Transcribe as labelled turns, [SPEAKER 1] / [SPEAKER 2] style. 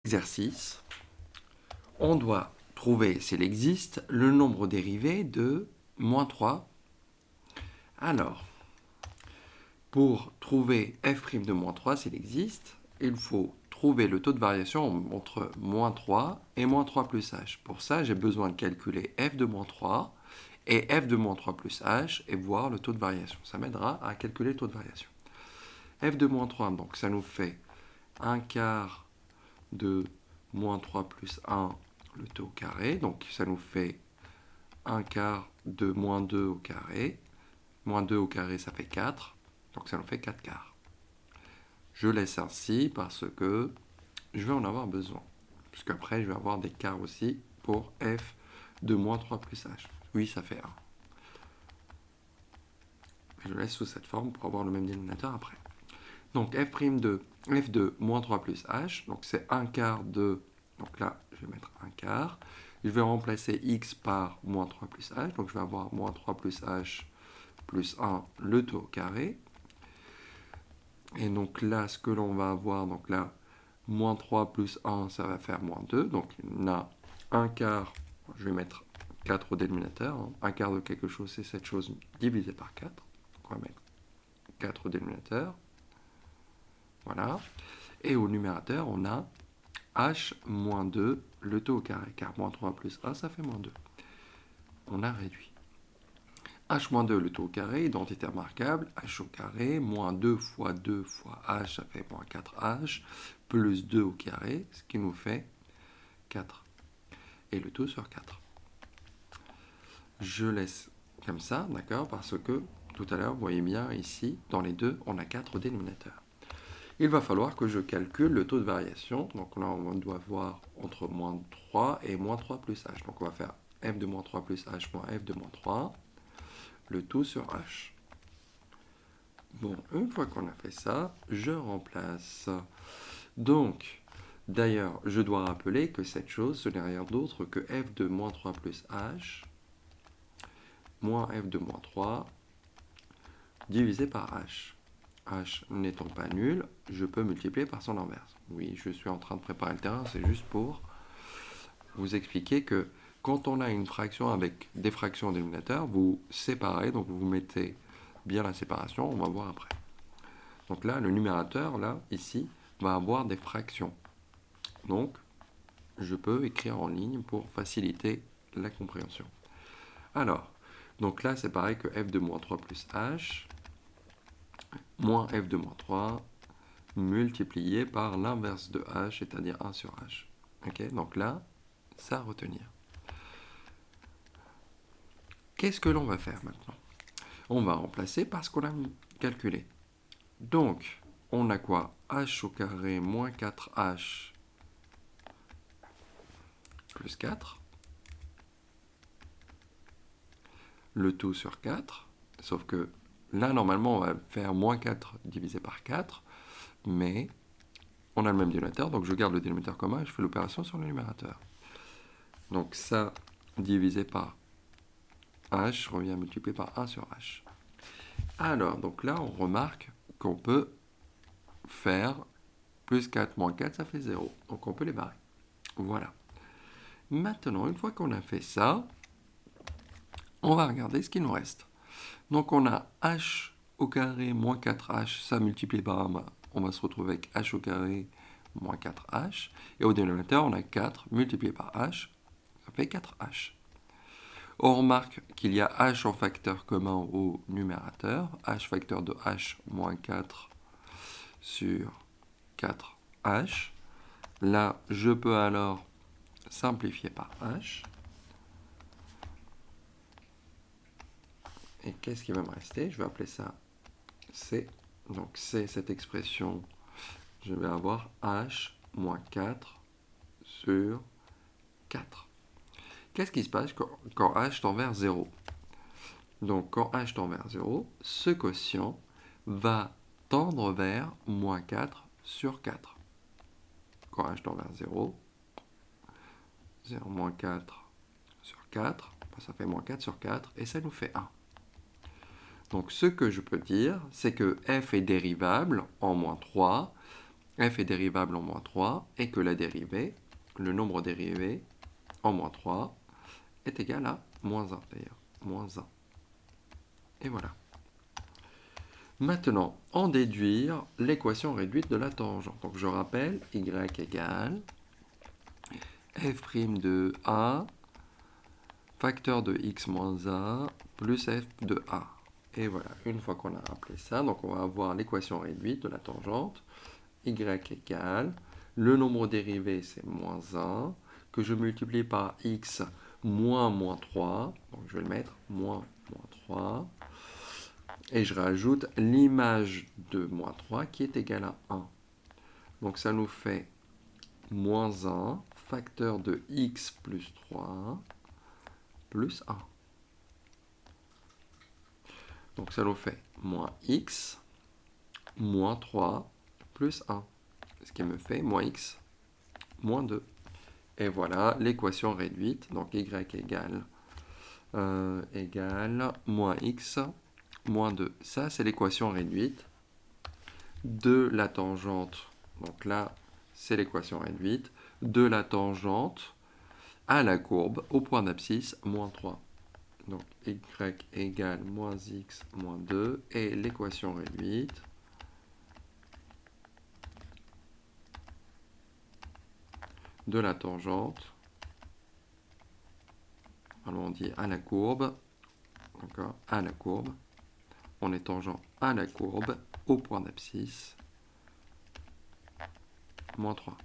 [SPEAKER 1] exercice, on doit trouver, s'il existe, le nombre dérivé de moins 3. Alors, pour trouver f' de moins 3, s'il existe, il faut trouver le taux de variation entre moins 3 et moins 3 plus h. Pour ça, j'ai besoin de calculer f de moins 3 et f de moins 3 plus h et voir le taux de variation. Ça m'aidera à calculer le taux de variation. F de moins 3, donc ça nous fait 1 quart de moins 3 plus 1, le taux au carré. Donc ça nous fait 1 quart de moins 2 au carré. Moins 2 au carré, ça fait 4. Donc ça nous fait 4 quarts. Je laisse ainsi parce que je vais en avoir besoin. Puisqu'après, je vais avoir des quarts aussi pour f de moins 3 plus h. Oui, ça fait 1. Je laisse sous cette forme pour avoir le même dénominateur après. Donc f' de f de moins 3 plus h, donc c'est 1 quart de... Donc là, je vais mettre 1 quart. Je vais remplacer x par moins 3 plus h, donc je vais avoir moins 3 plus h plus 1, le taux au carré. Et donc là, ce que l'on va avoir, donc là, moins 3 plus 1, ça va faire moins 2. Donc on a 1 quart, je vais mettre 4 au dénominateur. 1 quart de quelque chose, c'est cette chose divisée par 4. Donc on va mettre 4 au dénominateur. Voilà. Et au numérateur, on a h moins 2, le taux au carré. Car moins 3 plus 1, ça fait moins 2. On a réduit. H moins 2, le taux au carré, identité remarquable, h au carré, moins 2 fois 2 fois h, ça fait moins 4h, plus 2 au carré, ce qui nous fait 4. Et le taux sur 4. Je laisse comme ça, d'accord, parce que tout à l'heure, vous voyez bien ici, dans les deux, on a 4 dénominateurs. Il va falloir que je calcule le taux de variation. Donc là, on doit voir entre moins 3 et moins 3 plus h. Donc on va faire f de moins 3 plus h moins f de moins 3. Le tout sur h. Bon, une fois qu'on a fait ça, je remplace. Donc, d'ailleurs, je dois rappeler que cette chose, ce n'est rien d'autre que f de moins 3 plus h moins f de moins 3 divisé par h. H n'étant pas nul, je peux multiplier par son inverse. Oui, je suis en train de préparer le terrain, c'est juste pour vous expliquer que quand on a une fraction avec des fractions au dénominateur, vous séparez, donc vous mettez bien la séparation, on va voir après. Donc là, le numérateur, là, ici, va avoir des fractions. Donc, je peux écrire en ligne pour faciliter la compréhension. Alors, donc là, c'est pareil que f de moins 3 plus h, moins f de moins 3, multiplié par l'inverse de h, c'est-à-dire 1 sur h. Ok, donc là, ça à retenir. Qu'est-ce que l'on va faire maintenant? On va remplacer par ce qu'on a calculé. Donc, on a quoi? H au carré moins 4h plus 4. Le tout sur 4. Sauf que là, normalement, on va faire moins 4 divisé par 4. Mais on a le même dénominateur, donc je garde le dénominateur commun et je fais l'opération sur le numérateur. Donc ça divisé par h revient multiplié par 1 sur h. Alors, donc là, on remarque qu'on peut faire plus 4 moins 4, ça fait 0. Donc on peut les barrer. Voilà. Maintenant, une fois qu'on a fait ça, on va regarder ce qu'il nous reste. Donc on a h au carré moins 4h, ça multiplié par 1, on va se retrouver avec h au carré moins 4h. Et au dénominateur, on a 4 multiplié par h, ça fait 4h. On remarque qu'il y a h en facteur commun au numérateur, h facteur de h moins 4 sur 4h. Là, je peux alors simplifier par h. Et qu'est-ce qui va me rester? Je vais appeler ça c. Donc c, cette expression, je vais avoir h moins 4 sur 4. Qu'est-ce qui se passe quand h tend vers 0? Donc quand h tend vers 0, ce quotient va tendre vers moins 4 sur 4. Quand h tend vers 0, 0 moins 4 sur 4, ça fait moins 4 sur 4, et ça nous fait 1. Donc ce que je peux dire, c'est que f est dérivable en moins 3 f est dérivable en moins 3 et que la dérivée, le nombre dérivé en moins 3 est égal à moins 1 d'ailleurs, moins 1. Et voilà. Maintenant, en déduire l'équation réduite de la tangente. Donc je rappelle, y égale f' de a facteur de x moins 1 plus f de a. Et voilà, une fois qu'on a rappelé ça, donc on va avoir l'équation réduite de la tangente. Y égale, le nombre dérivé c'est moins 1, que je multiplie par x moins 3, donc je vais le mettre moins 3, et je rajoute l'image de moins 3 qui est égale à 1. Donc ça nous fait moins 1 facteur de x plus 3 plus 1. Donc ça nous fait moins x moins 3 plus 1. Ce qui me fait moins x moins 2. Et voilà l'équation réduite. Donc y égale moins x moins 2. Ça, c'est l'équation réduite de la tangente. Donc là, c'est l'équation réduite de la tangente à la courbe au point d'abscisse moins 3. Donc y égale moins x moins 2 et l'équation réduite de la tangente, alors on dit à la courbe, d'accord, à la courbe, on est tangent à la courbe au point d'abscisse moins 3.